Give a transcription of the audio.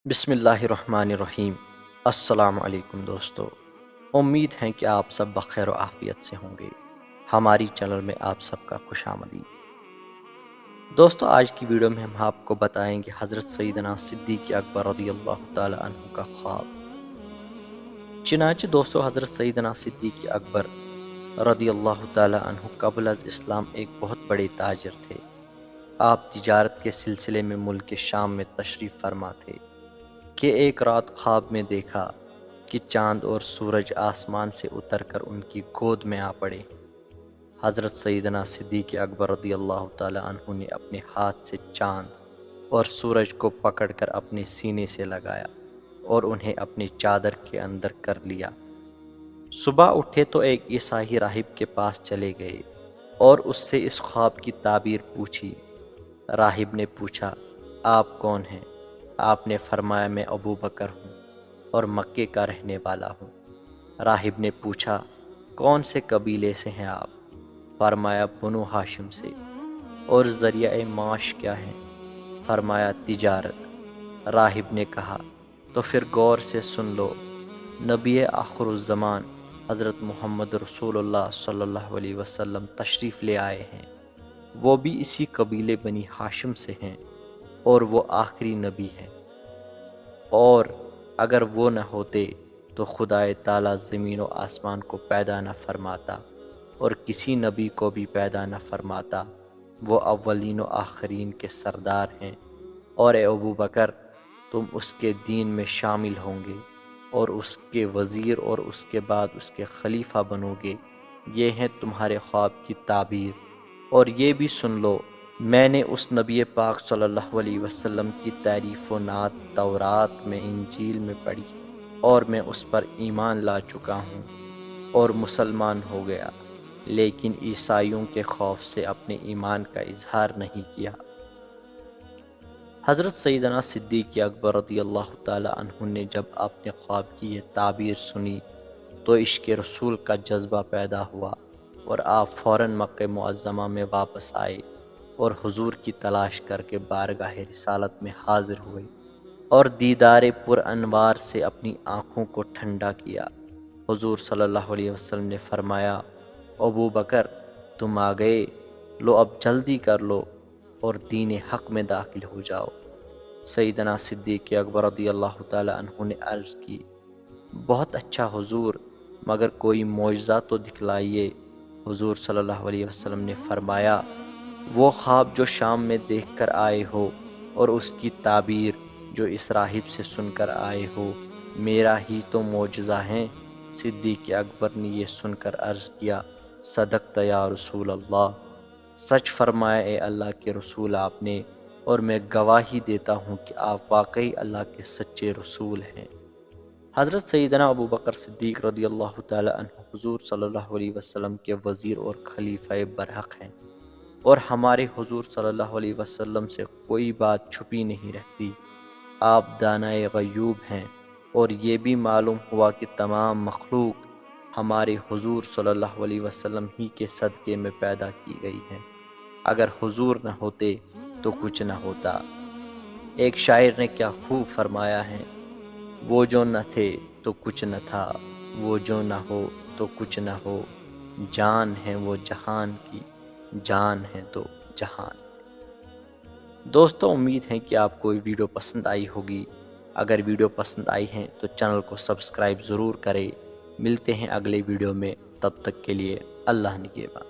بسم اللہ الرحمن الرحیم۔ السلام علیکم دوستو، امید ہے کہ آپ سب بخیر و عافیت سے ہوں گے۔ ہماری چینل میں آپ سب کا خوش آمدید۔ دوستو، آج کی ویڈیو میں ہم آپ کو بتائیں گے حضرت سیدنا صدیق اکبر رضی اللہ تعالی عنہ کا خواب۔ چنانچہ دوستو، حضرت سیدنا صدیق اکبر رضی اللہ تعالی عنہ قبل از اسلام ایک بہت بڑے تاجر تھے۔ آپ تجارت کے سلسلے میں ملک شام میں تشریف فرما تھے کہ ایک رات خواب میں دیکھا کہ چاند اور سورج آسمان سے اتر کر ان کی گود میں آ پڑے۔ حضرت سیدنا صدیق اکبر رضی اللہ تعالی عنہ نے اپنے ہاتھ سے چاند اور سورج کو پکڑ کر اپنے سینے سے لگایا اور انہیں اپنی چادر کے اندر کر لیا۔ صبح اٹھے تو ایک عیسائی راہب کے پاس چلے گئے اور اس سے اس خواب کی تعبیر پوچھی۔ راہب نے پوچھا، آپ کون ہیں؟ آپ نے فرمایا، میں ابو بکر ہوں اور مکے کا رہنے والا ہوں۔ راہب نے پوچھا، کون سے قبیلے سے ہیں آپ؟ فرمایا، بنو ہاشم سے۔ اور ذریعہ معاش کیا ہے؟ فرمایا، تجارت۔ راہب نے کہا، تو پھر غور سے سن لو، نبی آخر الزمان حضرت محمد رسول اللہ صلی اللہ علیہ وسلم تشریف لے آئے ہیں۔ وہ بھی اسی قبیلے بنی ہاشم سے ہیں اور وہ آخری نبی ہیں، اور اگر وہ نہ ہوتے تو خدائے تعالیٰ زمین و آسمان کو پیدا نہ فرماتا اور کسی نبی کو بھی پیدا نہ فرماتا۔ وہ اولین و آخرین کے سردار ہیں، اور اے ابو بکر، تم اس کے دین میں شامل ہوں گے اور اس کے وزیر اور اس کے بعد اس کے خلیفہ بنو گے۔ یہ ہیں تمہارے خواب کی تعبیر۔ اور یہ بھی سن لو، میں نے اس نبی پاک صلی اللہ علیہ وسلم کی تعریف و نعت تورات میں، انجیل میں پڑھی، اور میں اس پر ایمان لا چکا ہوں اور مسلمان ہو گیا، لیکن عیسائیوں کے خوف سے اپنے ایمان کا اظہار نہیں کیا۔ حضرت سیدنا صدیق اکبر رضی اللہ تعالی عنہ نے جب اپنے خواب کی یہ تعبیر سنی تو عشق رسول کا جذبہ پیدا ہوا، اور آپ فوراً مکہ معظمہ میں واپس آئے اور حضور کی تلاش کر کے بارگاہ رسالت میں حاضر ہوئے اور دیدار پر انوار سے اپنی آنکھوں کو ٹھنڈا کیا۔ حضور صلی اللہ علیہ وسلم نے فرمایا، ابو بکر، تم آ گئے، لو اب جلدی کر لو اور دین حق میں داخل ہو جاؤ۔ سیدنا صدیق اکبر رضی اللہ تعالی عنہ نے عرض کی، بہت اچھا حضور، مگر کوئی معجزہ تو دکھلائیے۔ حضور صلی اللہ علیہ وسلم نے فرمایا، وہ خواب جو شام میں دیکھ کر آئے ہو اور اس کی تعبیر جو اس راہب سے سن کر آئے ہو، میرا ہی تو معجزہ ہیں۔ صدیق اکبر نے یہ سن کر عرض کیا، صدقت یا رسول اللہ، سچ فرمایا اے اللہ کے رسول آپ نے، اور میں گواہی دیتا ہوں کہ آپ واقعی اللہ کے سچے رسول ہیں۔ حضرت سیدنا ابو بکر صدیق رضی اللہ تعالی عنہ حضور صلی اللہ علیہ وسلم کے وزیر اور خلیفہ برحق ہیں، اور ہمارے حضور صلی اللہ علیہ وسلم سے کوئی بات چھپی نہیں رہتی۔ آپ دانائے غیوب ہیں، اور یہ بھی معلوم ہوا کہ تمام مخلوق ہمارے حضور صلی اللہ علیہ وسلم ہی کے صدقے میں پیدا کی گئی ہے۔ اگر حضور نہ ہوتے تو کچھ نہ ہوتا۔ ایک شاعر نے کیا خوب فرمایا ہے، وہ جو نہ تھے تو کچھ نہ تھا، وہ جو نہ ہو تو کچھ نہ ہو، جان ہے وہ جہان کی، جان ہے تو جہان۔ دوستو، امید ہے کہ آپ کو یہ ویڈیو پسند آئی ہوگی۔ اگر ویڈیو پسند آئی ہے تو چینل کو سبسکرائب ضرور کریں۔ ملتے ہیں اگلے ویڈیو میں، تب تک کے لیے اللہ نگہبان۔